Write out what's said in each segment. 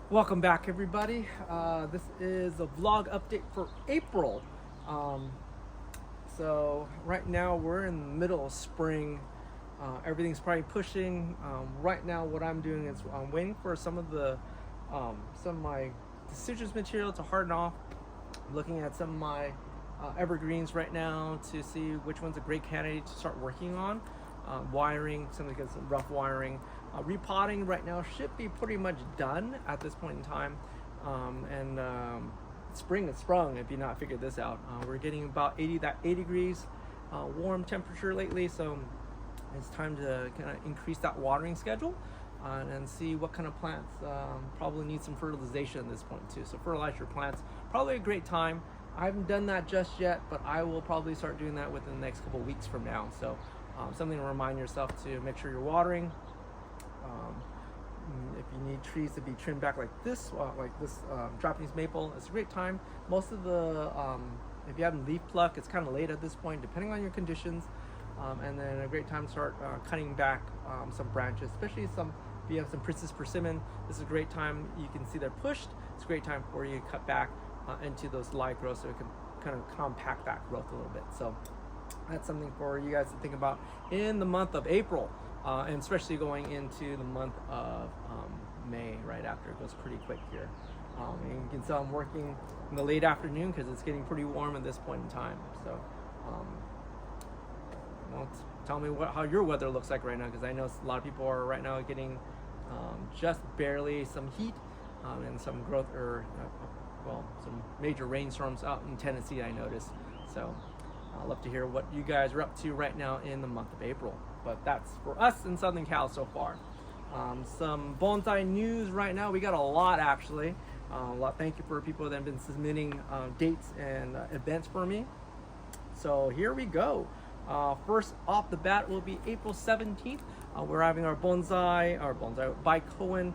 Welcome back, everybody. This is a vlog update for April. Um, so right now we're in the middle of spring. Everything's probably pushing. Right now, what I'm doing is I'm waiting for some of my deciduous material to harden off. I'm looking at some of my evergreens right now to see which one's a great candidate to start working on. Wiring, something like some rough wiring. Repotting right now should be pretty much done at this point in time. Spring has sprung if you not figured this out. We're getting about 80 degrees warm temperature lately, so it's time to kind of increase that watering schedule and see what kind of plants probably need some fertilization at this point too. So fertilize your plants, probably a great time. I haven't done that just yet, but I will probably start doing that within the next couple of weeks from now. So something to remind yourself to make sure you're watering. If you need trees to be trimmed back like this Japanese maple, it's a great time. Most of the, if you haven't leaf pluck, it's kind of late at this point, depending on your conditions. And then a great time to start cutting back some branches, especially if you have some Princess Persimmon. This is a great time. You can see they're pushed. It's a great time for you to cut back into those live growth so it can kind of compact that growth a little bit. So that's something for you guys to think about in the month of April, and especially going into the month of May, right after. It goes pretty quick here. And you can tell I'm working in the late afternoon because it's getting pretty warm at this point in time. So well, tell me how your weather looks like right now, because I know a lot of people are right now getting just barely some heat and some growth, or some major rainstorms out in Tennessee, I noticed. So I'd love to hear what you guys are up to right now in the month of April. But that's for us in Southern Cal so far. Some bonsai news right now. We got a lot, actually. Thank you for people that have been submitting dates and events for me. So here we go. First off the bat will be April 17th. We're having our Baikoen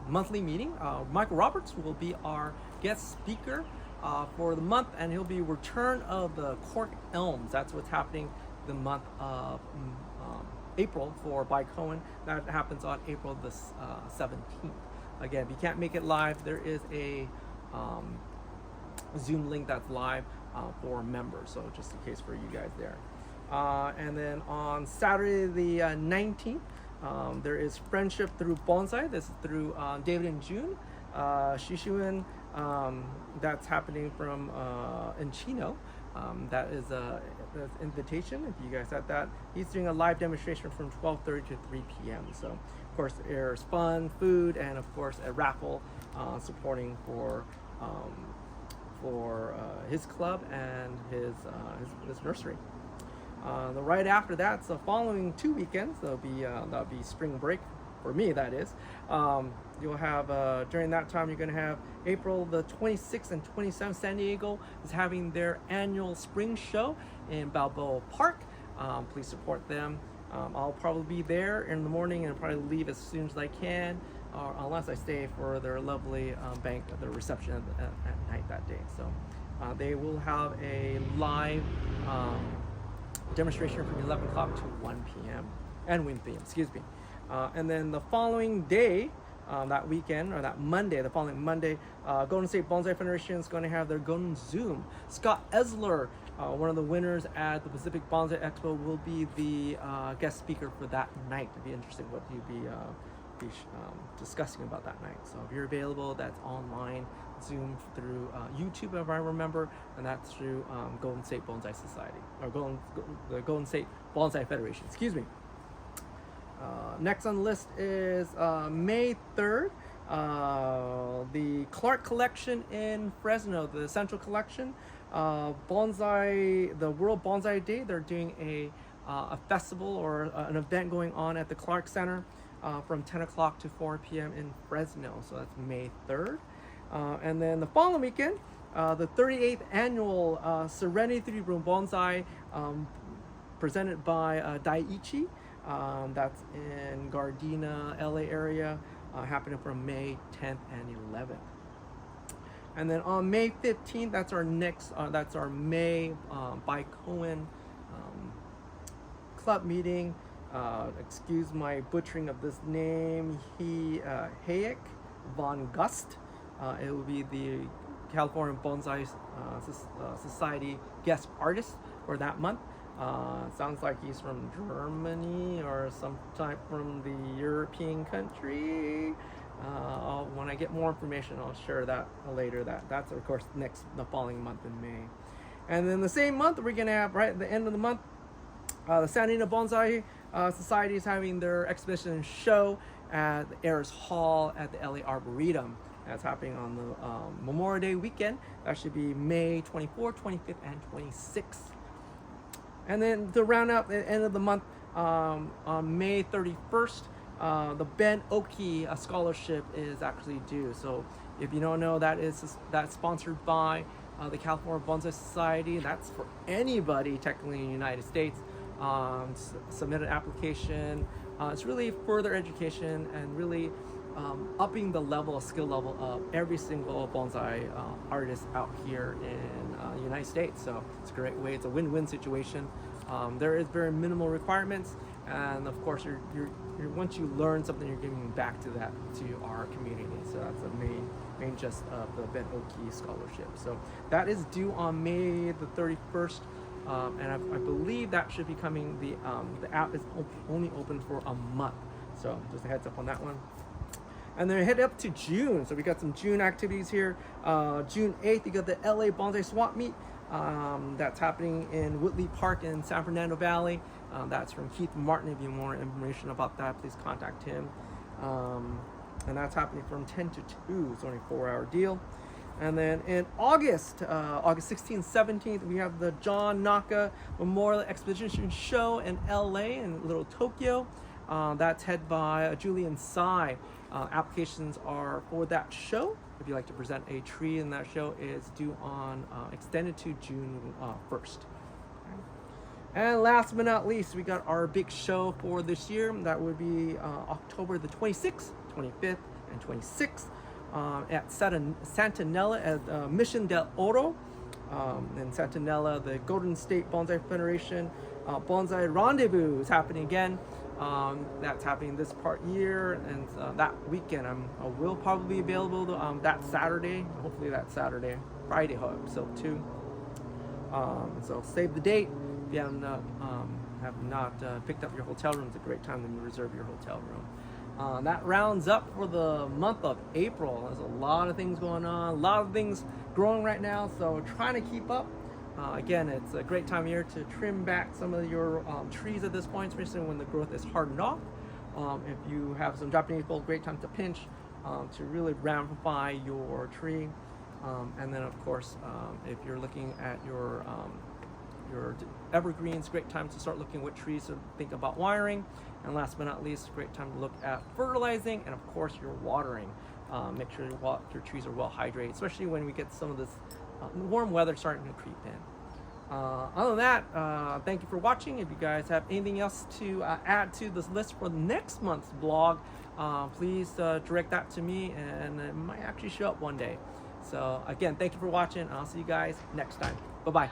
monthly meeting. Michael Roberts will be our guest speaker for the month, and he'll be return of the Cork Elms. That's what's happening the month of April for Baikoen. That happens on April the 17th. Again, if you can't make it live, there is a Zoom link that's live for members, so just in case for you guys there. And then on Saturday the 19th, there is Friendship Through Bonsai. This is through David and June. Shisei-En, that's happening from in Chino. That is an invitation if you guys had that. He's doing a live demonstration from 12:30 to 3 p.m. So of course there's fun, food, and of course a raffle supporting for his club and his nursery. The right after that, so following 2 weekends, that'll be spring break for me. That is, you'll have during that time you're going to have April the 26th and 27th. San Diego is having their annual spring show in Balboa Park. Please support them. I'll probably be there in the morning and probably leave as soon as I can, unless I stay for their lovely the reception at night that day. So they will have a live demonstration from 11 o'clock to 1 p.m. and 1 p.m. Excuse me. And then the following day, that weekend, or that Monday, the following Monday, Golden State Bonsai Federation is going to have their Golden Zoom. Scott Esler, one of the winners at the Pacific Bonsai Expo, will be the guest speaker for that night. It'd be interesting what you'd be discussing about that night. So if you're available, that's online, Zoom through YouTube, if I remember, and that's through Golden State Bonsai Society, or the Golden State Bonsai Federation. Excuse me. Next on the list is May 3rd, the Clark Collection in Fresno, the Central Collection. The World Bonsai Day, they're doing a festival or an event going on at the Clark Center from 10 o'clock to 4 p.m. in Fresno. So that's May 3rd. And then the following weekend, the 38th annual Serenity 3-Room Bonsai presented by Ichi. That's in Gardena, LA area, happening from May 10th and 11th. And then on May 15th, that's our May Baikoen club meeting. Excuse my butchering of this name. Heiki von Gust. It will be the California Bonsai Society guest artist for that month. Sounds like he's from Germany or some type from the European country. When I get more information, I'll share that later. That's of course the following month in May. And then the same month, we're gonna have right at the end of the month, the Anita Bonsai Society is having their exhibition show at the Ayers Hall at the LA Arboretum. That's happening on the Memorial Day weekend. That should be May 24th, 25th, and 26th. And then to round out the end of the month, on May 31st, the Ben Oki Scholarship is actually due. So if you don't know, that's sponsored by the California Bonsai Society. That's for anybody technically in the United States. Submit an application. It's really further education and really upping the skill level of every single bonsai artist out here in the United States. So it's a great way. It's a win-win situation. There is very minimal requirements, and of course, you're once you learn something, you're giving back to our community. So that's the main gist of the Ben Oki Scholarship. So that is due on May the 31st. And I believe that should be coming. The app is only open for a month, so just a heads up on that one. And then head up to June. So we got some June activities here. June 8th, you got the LA Bonsai Swap Meet. That's happening in Woodley Park in San Fernando Valley. That's from Keith Martin. If you want more information about that, please contact him. And that's happening from 10 to 2. It's only a 4-hour deal. And then in August 16th, 17th, we have the John Naka Memorial Exposition Show in LA in Little Tokyo. That's head by Julian Tsai. Applications are for that show. If you'd like to present a tree in that show, is due on extended to June 1st. And last but not least, we got our big show for this year. That would be October the 26th, 25th, and 26th. At Santanella at Mission del Oro in Santanella. The Golden State Bonsai Federation Bonsai Rendezvous is happening again. That's happening this year, and that weekend I will probably be available that Saturday, hopefully that Saturday, Friday, so too. So save the date. If you have not picked up your hotel room, it's a great time to reserve your hotel room. That rounds up for the month of April. There's a lot of things going on, a lot of things growing right now, so trying to keep up. Again, it's a great time of year to trim back some of your trees at this point, especially when the growth is hardened off. If you have some Japanese bulbs, great time to pinch to really ramify your tree. And then of course, if you're looking at your evergreens, great time to start looking what trees to think about wiring. And last but not least, great time to look at fertilizing and of course your watering. Make sure your trees are well hydrated, especially when we get some of this warm weather starting to creep in. Other than that, thank you for watching. If you guys have anything else to add to this list for next month's blog, please direct that to me, and it might actually show up one day. So again, thank you for watching, and I'll see you guys next time. Bye-bye.